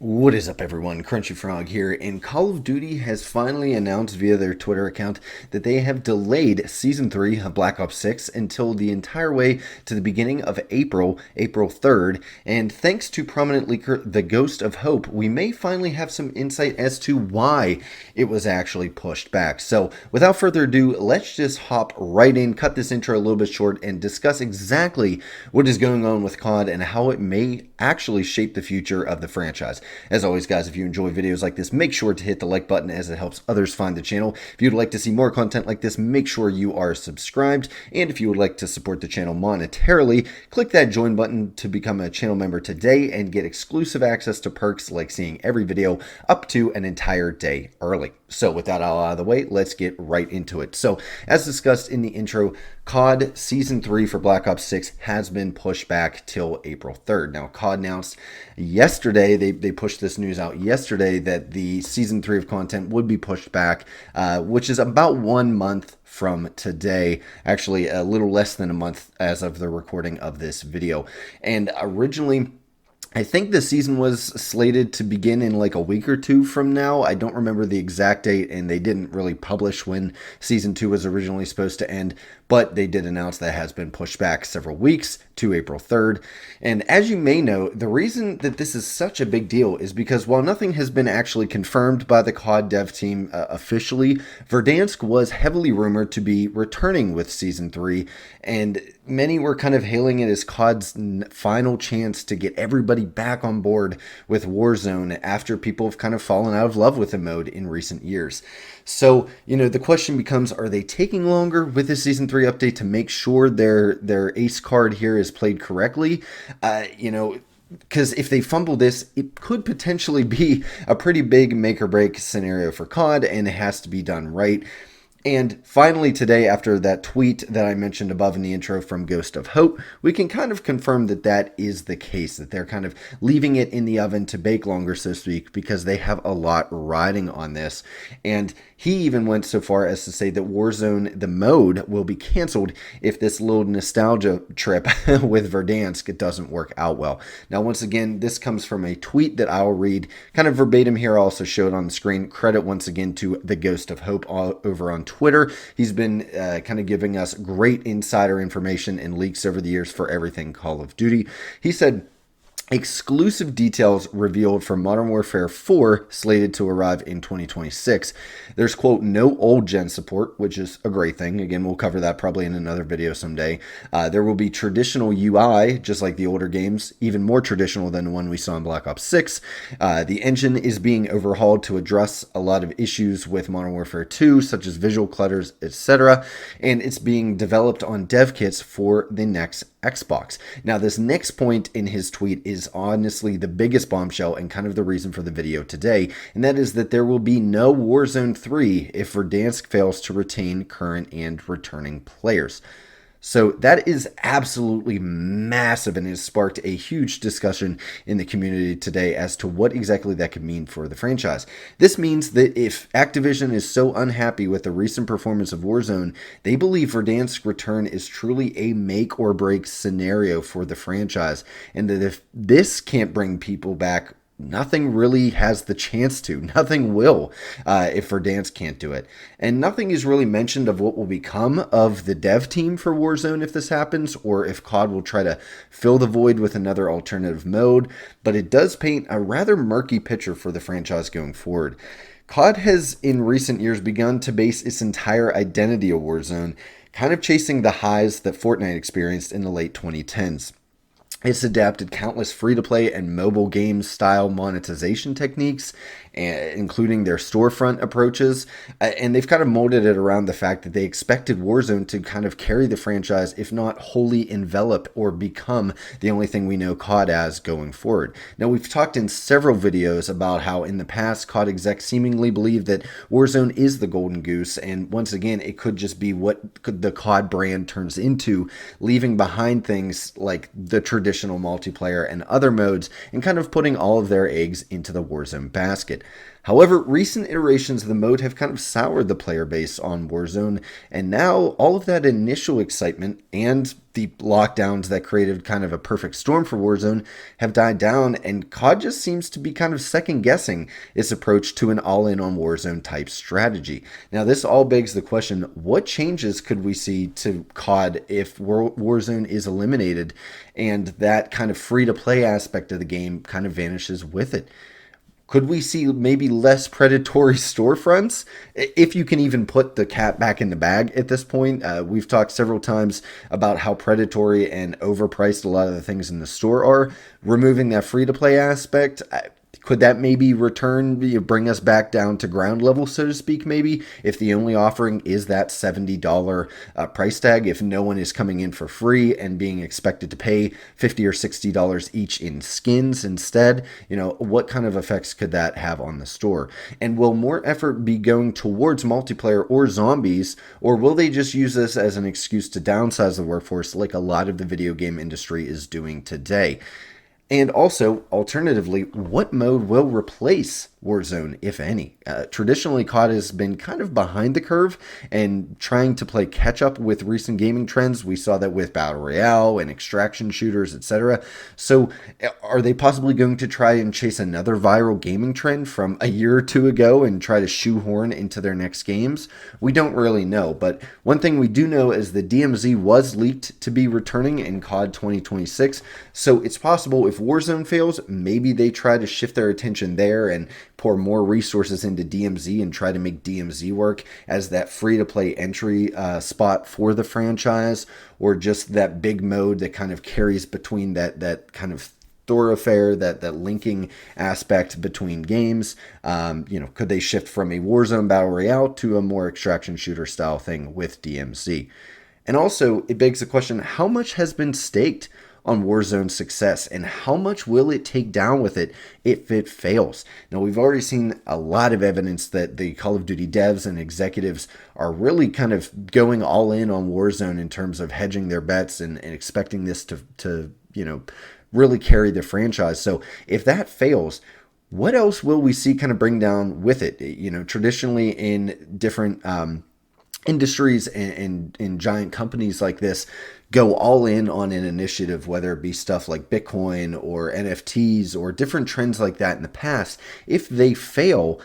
What is up, everyone? Crunchy Frog here, and Call of Duty has finally announced via their Twitter account that they have delayed Season 3 of Black Ops 6 until the entire way to the beginning of April, April 3rd, and thanks to prominent leaker The Ghost of Hope, we may finally have some insight as to why it was actually pushed back. So, without further ado, let's just hop right in, cut this intro a little bit short, and discuss exactly what is going on with COD and how it may actually shape the future of the franchise. As always, guys, if you enjoy videos like this, make sure to hit the like button as it helps others find the channel. If you'd like to see more content like this, make sure you are subscribed. And if you would like to support the channel monetarily, click that join button to become a channel member today and get exclusive access to perks like seeing every video up to an entire day early. So with that all out of the way, let's get right into it. So as discussed in the intro, COD Season 3 for Black Ops 6 has been pushed back till April 3rd. Now, COD announced yesterday, they pushed this news out yesterday, that the Season 3 of content would be pushed back, which is about 1 month from today, actually a little less than a month as of the recording of this video. And originally, I think the season was slated to begin in like a week or two from now. I don't remember the exact date, and they didn't really publish when Season 2 was originally supposed to end, but they did announce that it has been pushed back several weeks to April 3rd. And as you may know, the reason that this is such a big deal is because while nothing has been actually confirmed by the COD dev team officially, Verdansk was heavily rumored to be returning with Season 3, and many were kind of hailing it as COD's final chance to get everybody back on board with Warzone after people have kind of fallen out of love with the mode in recent years. So, the question becomes, are they taking longer with the Season 3 update to make sure their ace card here is played correctly? Because if they fumble this, it could potentially be a pretty big make or break scenario for COD, and it has to be done right. And finally today, after that tweet that I mentioned above in the intro from Ghost of Hope, we can kind of confirm that that is the case, that they're kind of leaving it in the oven to bake longer, so to speak, because they have a lot riding on this. And he even went so far as to say that Warzone, the mode, will be canceled if this little nostalgia trip with Verdansk doesn't work out well. Now, once again, this comes from a tweet that I'll read kind of verbatim here. I'll also show it on the screen. Credit once again to the Ghost of Hope over on Twitter. He's been kind of giving us great insider information and leaks over the years for everything Call of Duty. He said, exclusive details revealed for Modern Warfare 4 slated to arrive in 2026. There's, quote, no old gen support, which is a great thing. Again, we'll cover that probably in another video someday. There will be traditional UI, just like the older games, even more traditional than the one we saw in Black Ops 6. The engine is being overhauled to address a lot of issues with Modern Warfare 2, such as visual clutters, etc. And it's being developed on dev kits for the next Xbox. Now, this next point in his tweet is honestly the biggest bombshell and kind of the reason for the video today, and that is that there will be no Warzone 3 if Verdansk fails to retain current and returning players. So that is absolutely massive and has sparked a huge discussion in the community today as to what exactly that could mean for the franchise. This means that if Activision is so unhappy with the recent performance of Warzone, they believe Verdansk's return is truly a make or break scenario for the franchise, and that if this can't bring people back, nothing really has the chance to. Nothing will if Verdansk can't do it. And nothing is really mentioned of what will become of the dev team for Warzone if this happens, or if COD will try to fill the void with another alternative mode. But it does paint a rather murky picture for the franchise going forward. COD has in recent years begun to base its entire identity on Warzone, kind of chasing the highs that Fortnite experienced in the late 2010s. It's adapted countless free-to-play and mobile game style monetization techniques, including their storefront approaches, and they've kind of molded it around the fact that they expected Warzone to kind of carry the franchise, if not wholly envelop or become the only thing we know COD as going forward. Now, we've talked in several videos about how in the past COD execs seemingly believed that Warzone is the golden goose, and once again, it could just be what the COD brand turns into, leaving behind things like the traditional multiplayer and other modes, and kind of putting all of their eggs into the Warzone basket. However, recent iterations of the mode have kind of soured the player base on Warzone, and now all of that initial excitement and the lockdowns that created kind of a perfect storm for Warzone have died down, and COD just seems to be kind of second guessing its approach to an all in on Warzone type strategy. Now, this all begs the question, what changes could we see to COD if Warzone is eliminated and that kind of free to play aspect of the game kind of vanishes with it? Could we see maybe less predatory storefronts? If you can even put the cat back in the bag at this point. We've talked several times about how predatory and overpriced a lot of the things in the store are. Removing that free-to-play aspect, could that maybe bring us back down to ground level, so to speak, maybe, if the only offering is that $70 price tag, if no one is coming in for free and being expected to pay $50 or $60 each in skins instead? What kind of effects could that have on the store? And will more effort be going towards multiplayer or zombies, or will they just use this as an excuse to downsize the workforce like a lot of the video game industry is doing today? And also, alternatively, what mode will replace Warzone, if any? Traditionally, COD has been kind of behind the curve and trying to play catch up with recent gaming trends. We saw that with Battle Royale and extraction shooters, etc. So are they possibly going to try and chase another viral gaming trend from a year or two ago and try to shoehorn into their next games? We don't really know, but one thing we do know is the DMZ was leaked to be returning in COD 2026, so it's possible if Warzone fails, maybe they try to shift their attention there and pour more resources into DMZ and try to make DMZ work as that free-to-play entry spot for the franchise, or just that big mode that kind of carries between that kind of thoroughfare, that linking aspect between games. Could they shift from a Warzone Battle Royale to a more extraction shooter style thing with DMZ? And also, it begs the question, how much has been staked on Warzone's success, and how much will it take down with it if it fails? Now, we've already seen a lot of evidence that the Call of Duty devs and executives are really kind of going all in on Warzone in terms of hedging their bets and expecting this to really carry the franchise. So if that fails, what else will we see kind of bring down with it? Traditionally in different industries and in giant companies like this go all in on an initiative, whether it be stuff like Bitcoin or NFTs or different trends like that in the past. If they fail,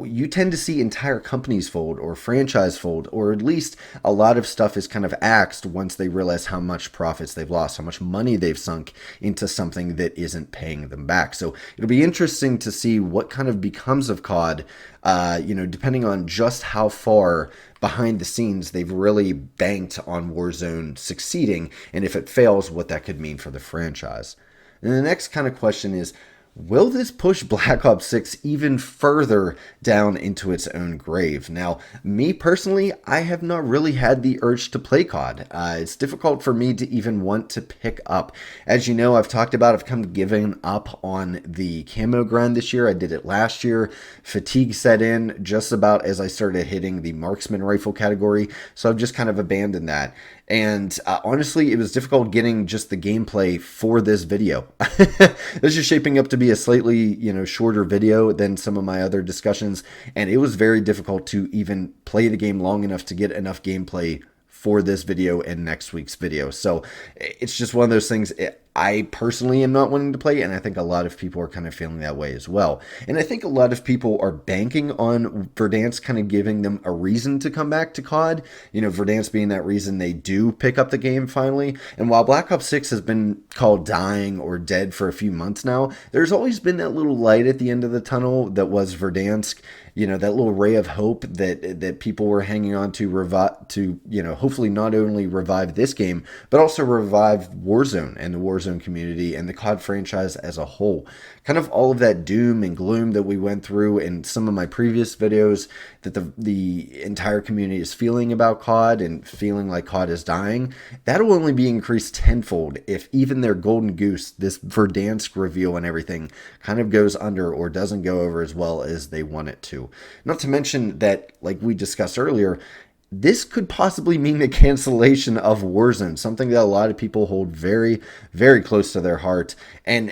you tend to see entire companies fold or franchise fold, or at least a lot of stuff is kind of axed once they realize how much profits they've lost, how much money they've sunk into something that isn't paying them back. So it'll be interesting to see what kind of becomes of COD, depending on just how far behind the scenes they've really banked on Warzone succeeding, and if it fails, what that could mean for the franchise. And the next kind of question is, will this push Black Ops 6 even further down into its own grave? Now, me personally, I have not really had the urge to play COD. It's difficult for me to even want to pick up. As you know, I've talked about, I've come giving up on the camo grind this year. I did it last year. Fatigue set in just about as I started hitting the marksman rifle category, so I've just kind of abandoned that. And honestly, it was difficult getting just the gameplay for this video. This is shaping up to be a slightly, shorter video than some of my other discussions, and it was very difficult to even play the game long enough to get enough gameplay for this video and next week's video. So it's just one of those things I personally am not wanting to play, and I think a lot of people are kind of feeling that way as well. And I think a lot of people are banking on Verdansk kind of giving them a reason to come back to COD. Verdansk being that reason they do pick up the game finally. And while Black Ops 6 has been called dying or dead for a few months now, there's always been that little light at the end of the tunnel that was Verdansk. That little ray of hope that people were hanging on to hopefully not only revive this game, but also revive Warzone and the Warzone community and the COD franchise as a whole. Kind of all of that doom and gloom that we went through in some of my previous videos that the entire community is feeling about COD and feeling like COD is dying, that'll only be increased tenfold if even their golden goose, this Verdansk reveal and everything, kind of goes under or doesn't go over as well as they want it to. Not to mention that, like we discussed earlier, this could possibly mean the cancellation of Warzone, something that a lot of people hold very, very close to their heart. And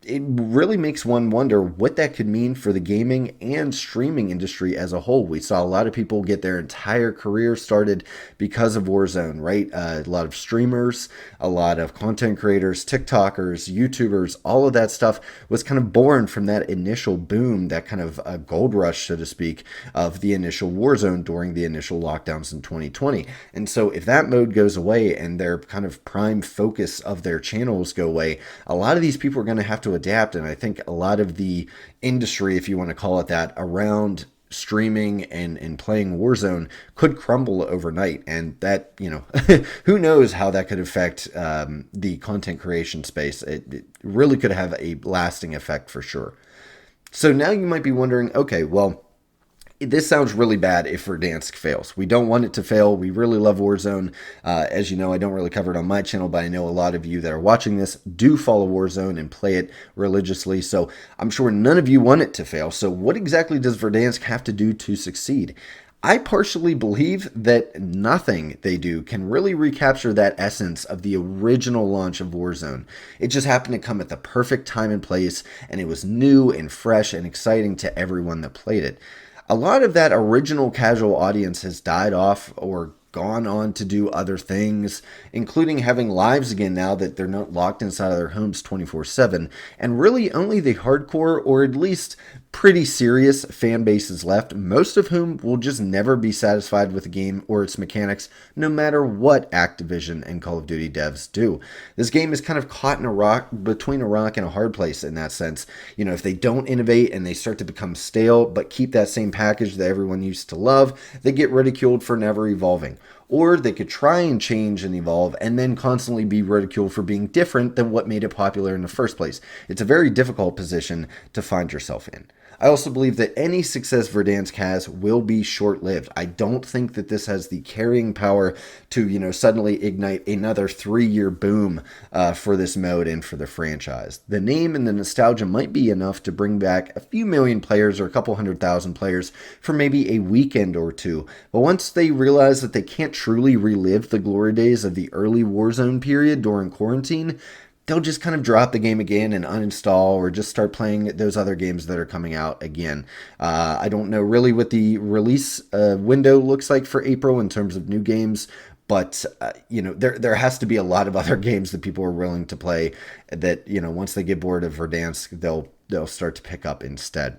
it really makes one wonder what that could mean for the gaming and streaming industry as a whole. We saw a lot of people get their entire career started because of Warzone, right? A lot of streamers, a lot of content creators, TikTokers, YouTubers, all of that stuff was kind of born from that initial boom, that kind of gold rush, so to speak, of the initial Warzone during the initial lockdowns in 2020. And so if that mode goes away and their kind of prime focus of their channels go away, a lot of these people are going to have to adapt. And I think a lot of the industry, if you want to call it that, around streaming and playing Warzone could crumble overnight. And that, who knows how that could affect the content creation space. It really could have a lasting effect for sure. So now you might be wondering, okay, well, this sounds really bad if Verdansk fails. We don't want it to fail. We really love Warzone. As you know, I don't really cover it on my channel, but I know a lot of you that are watching this do follow Warzone and play it religiously. So I'm sure none of you want it to fail. So what exactly does Verdansk have to do to succeed? I partially believe that nothing they do can really recapture that essence of the original launch of Warzone. It just happened to come at the perfect time and place, and it was new and fresh and exciting to everyone that played it. A lot of that original casual audience has died off or gone on to do other things, including having lives again now that they're not locked inside of their homes 24/7. And really only the hardcore, or at least pretty serious fan bases left, most of whom will just never be satisfied with the game or its mechanics, no matter what Activision and Call of Duty devs do. This game is kind of caught in between a rock and a hard place in that sense. If they don't innovate and they start to become stale, but keep that same package that everyone used to love, they get ridiculed for never evolving. Or they could try and change and evolve and then constantly be ridiculed for being different than what made it popular in the first place. It's a very difficult position to find yourself in. I also believe that any success Verdansk has will be short-lived. I don't think that this has the carrying power to, suddenly ignite another 3-year boom for this mode and for the franchise. The name and the nostalgia might be enough to bring back a few million players or a couple 100,000 players for maybe a weekend or two. But once they realize that they can't truly relive the glory days of the early Warzone period during quarantine, they'll just kind of drop the game again and uninstall, or just start playing those other games that are coming out again. I don't know really what the release window looks like for April in terms of new games, but there has to be a lot of other games that people are willing to play that, once they get bored of Verdansk, they'll start to pick up instead.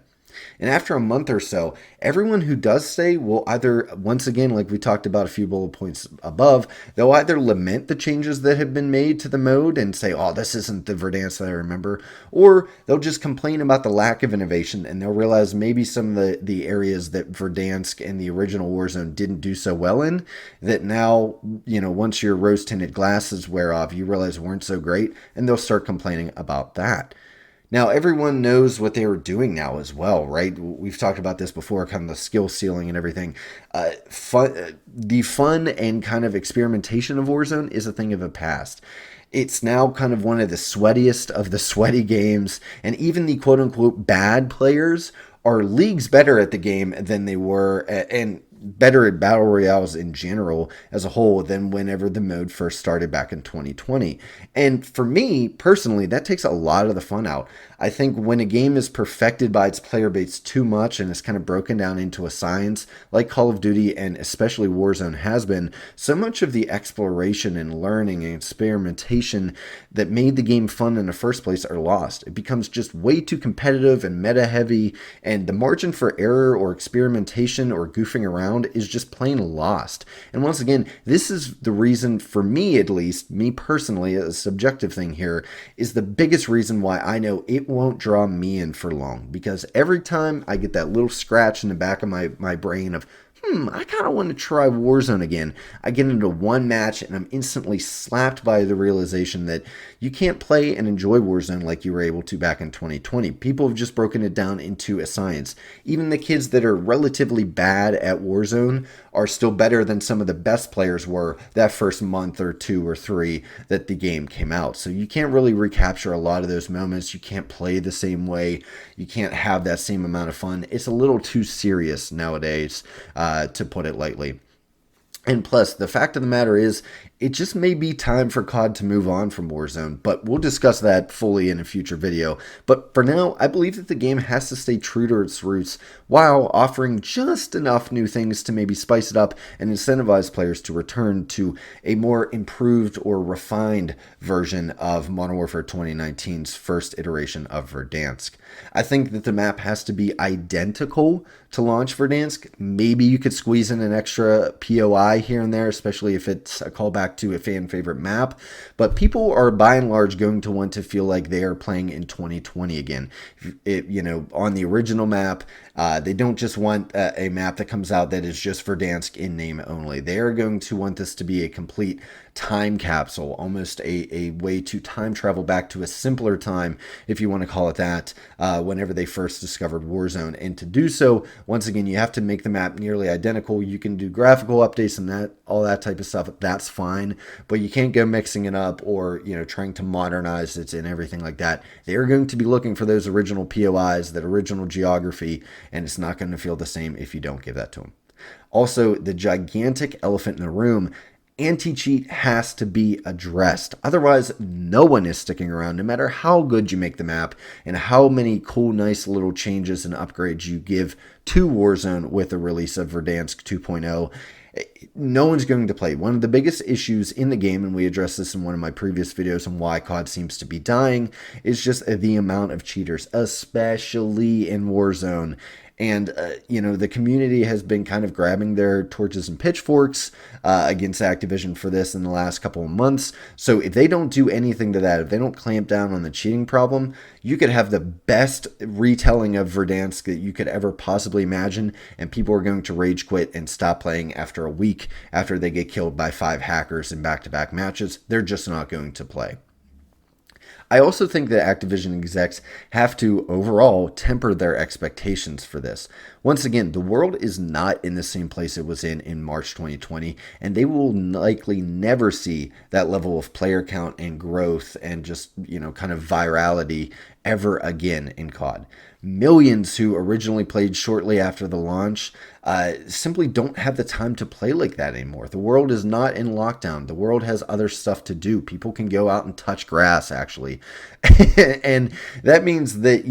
And after a month or so, everyone who does stay will either, once again, like we talked about a few bullet points above, they'll either lament the changes that have been made to the mode and say, oh, this isn't the Verdansk that I remember, or they'll just complain about the lack of innovation, and they'll realize maybe some of the areas that Verdansk and the original Warzone didn't do so well in, that now, once your rose-tinted glasses wear off, you realize weren't so great, and they'll start complaining about that. Now, everyone knows what they were doing now as well, right? We've talked about this before, kind of the skill ceiling and everything. The fun and kind of experimentation of Warzone is a thing of the past. It's now kind of one of the sweatiest of the sweaty games, and even the quote-unquote bad players are leagues better at the game than they were, and better at battle royales in general as a whole than whenever the mode first started back in 2020. And for me personally, that takes a lot of the fun out. I think when a game is perfected by its player base too much and is kind of broken down into a science, like Call of Duty and especially Warzone has been, so much of the exploration and learning and experimentation that made the game fun in the first place are lost. It becomes just way too competitive and meta heavy, and the margin for error or experimentation or goofing around is just plain lost. And once again, this is the reason, for me at least, me personally, a subjective thing here, is the biggest reason why I know it won't draw me in for long. Because every time I get that little scratch in the back of my brain of, I kind of want to try Warzone again, I get into one match and I'm instantly slapped by the realization that you can't play and enjoy Warzone like you were able to back in 2020. People have just broken it down into a science. Even the kids that are relatively bad at Warzone are still better than some of the best players were that first month or 2 or 3 that the game came out. So you can't really recapture a lot of those moments. You can't play the same way. You can't have that same amount of fun. It's a little too serious nowadays, to put it lightly. And plus, the fact of the matter is, it just may be time for COD to move on from Warzone, but we'll discuss that fully in a future video. But for now, I believe that the game has to stay true to its roots while offering just enough new things to maybe spice it up and incentivize players to return to a more improved or refined version of Modern Warfare 2019's first iteration of Verdansk. I think that the map has to be identical to launch Verdansk. Maybe you could squeeze in an extra POI here and there, especially if it's a callback to a fan favorite map. But people are by and large going to want to feel like they are playing in 2020 again. On the original map, they don't just want a map that comes out that is just Verdansk in name only. They are going to want this to be a complete time capsule, almost a way to time travel back to a simpler time, if you want to call it that, whenever they first discovered Warzone. And to do so, once again, you have to make the map nearly identical. You can do graphical updates and all that type of stuff. That's fine, but you can't go mixing it up or trying to modernize it and everything like that. They're going to be looking for those original POIs, that original geography, and it's not going to feel the same if you don't give that to them. Also, the gigantic elephant in the room, anti-cheat has to be addressed. Otherwise, no one is sticking around, no matter how good you make the map and how many cool, nice little changes and upgrades you give to Warzone with the release of Verdansk 2.0. No one's going to play. One of the biggest issues in the game, and we addressed this in one of my previous videos on why COD seems to be dying, is just the amount of cheaters, especially in Warzone. And, the community has been kind of grabbing their torches and pitchforks against Activision for this in the last couple of months. So if they don't do anything to that, if they don't clamp down on the cheating problem, you could have the best retelling of Verdansk that you could ever possibly imagine, and people are going to rage quit and stop playing after a week after they get killed by 5 hackers in back-to-back matches. They're just not going to play. I also think that Activision execs have to overall temper their expectations for this. Once again, the world is not in the same place it was in March 2020, and they will likely never see that level of player count and growth and just, kind of virality ever again in COD. Millions who originally played shortly after the launch simply don't have the time to play like that anymore. The world is not in lockdown. The world has other stuff to do. People can go out and touch grass, actually. And that means that,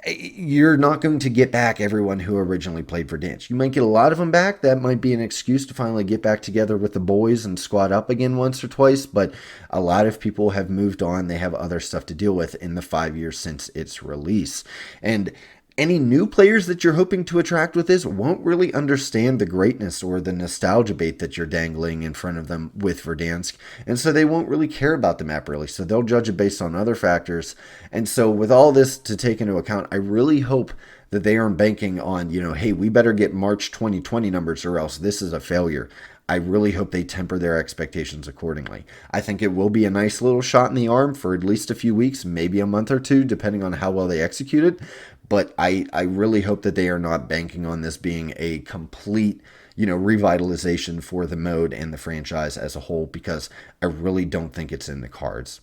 you're not going to get back everyone who originally played Verdansk. You might get a lot of them back. That might be an excuse to finally get back together with the boys and squad up again once or twice, but a lot of people have moved on. They have other stuff to deal with in the 5 years since its release. And any new players that you're hoping to attract with this won't really understand the greatness or the nostalgia bait that you're dangling in front of them with Verdansk, and so they won't really care about the map really, so they'll judge it based on other factors. And so with all this to take into account, I really hope that they aren't banking on, hey, we better get March 2020 numbers or else this is a failure. I really hope they temper their expectations accordingly. I think it will be a nice little shot in the arm for at least a few weeks, maybe a month or two, depending on how well they execute it. But I really hope that they are not banking on this being a complete, revitalization for the mode and the franchise as a whole, because I really don't think it's in the cards.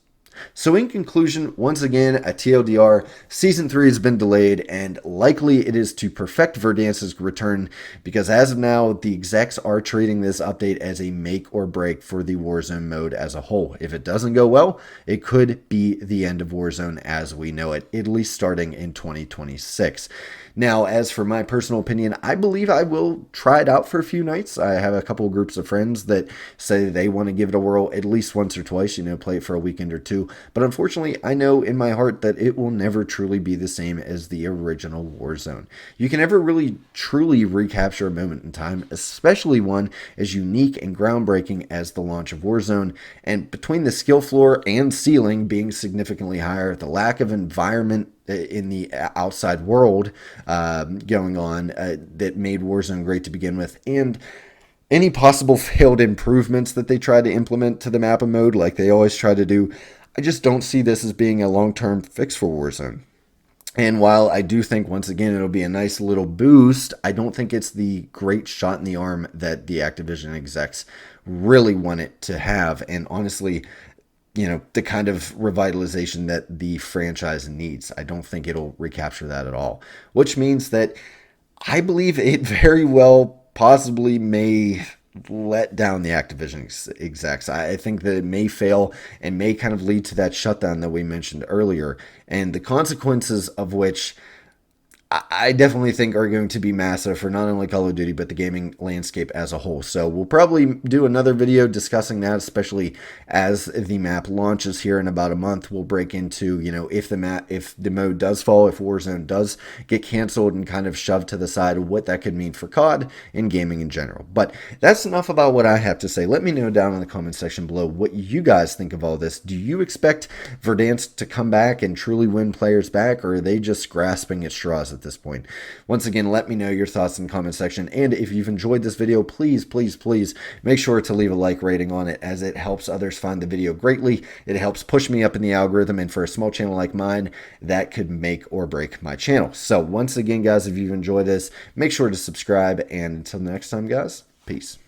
So in conclusion, once again, a TLDR, Season 3 has been delayed, and likely it is to perfect Verdansk's return, because as of now, the execs are treating this update as a make or break for the Warzone mode as a whole. If it doesn't go well, it could be the end of Warzone as we know it, at least starting in 2026. Now, as for my personal opinion, I believe I will try it out for a few nights. I have a couple of groups of friends that say they want to give it a whirl at least once or twice, play it for a weekend or two. But unfortunately, I know in my heart that it will never truly be the same as the original Warzone. You can never really truly recapture a moment in time, especially one as unique and groundbreaking as the launch of Warzone. And between the skill floor and ceiling being significantly higher, the lack of environment in the outside world going on that made Warzone great to begin with, and any possible failed improvements that they try to implement to the map and mode like they always try to do, I just don't see this as being a long-term fix for Warzone. And while I do think, once again, it'll be a nice little boost, I don't think it's the great shot in the arm that the Activision execs really want it to have. And honestly, the kind of revitalization that the franchise needs, I don't think it'll recapture that at all. Which means that I believe it very well possibly may let down the Activision execs. I think that it may fail and may kind of lead to that shutdown that we mentioned earlier, and the consequences of which I definitely think are going to be massive for not only Call of Duty, but the gaming landscape as a whole. So we'll probably do another video discussing that, especially as the map launches here in about a month. We'll break into, if the mode does fall, if Warzone does get canceled and kind of shoved to the side, what that could mean for COD and gaming in general. But that's enough about what I have to say. Let me know down in the comment section below what you guys think of all this. Do you expect Verdansk to come back and truly win players back, or are they just grasping at straws at this point? Once again, let me know your thoughts in the comment section, and if you've enjoyed this video, please make sure to leave a like rating on it, as it helps others find the video greatly. It helps push me up in the algorithm, and for a small channel like mine, that could make or break my channel. So once again, guys, if you've enjoyed this, make sure to subscribe, and until next time, guys, peace.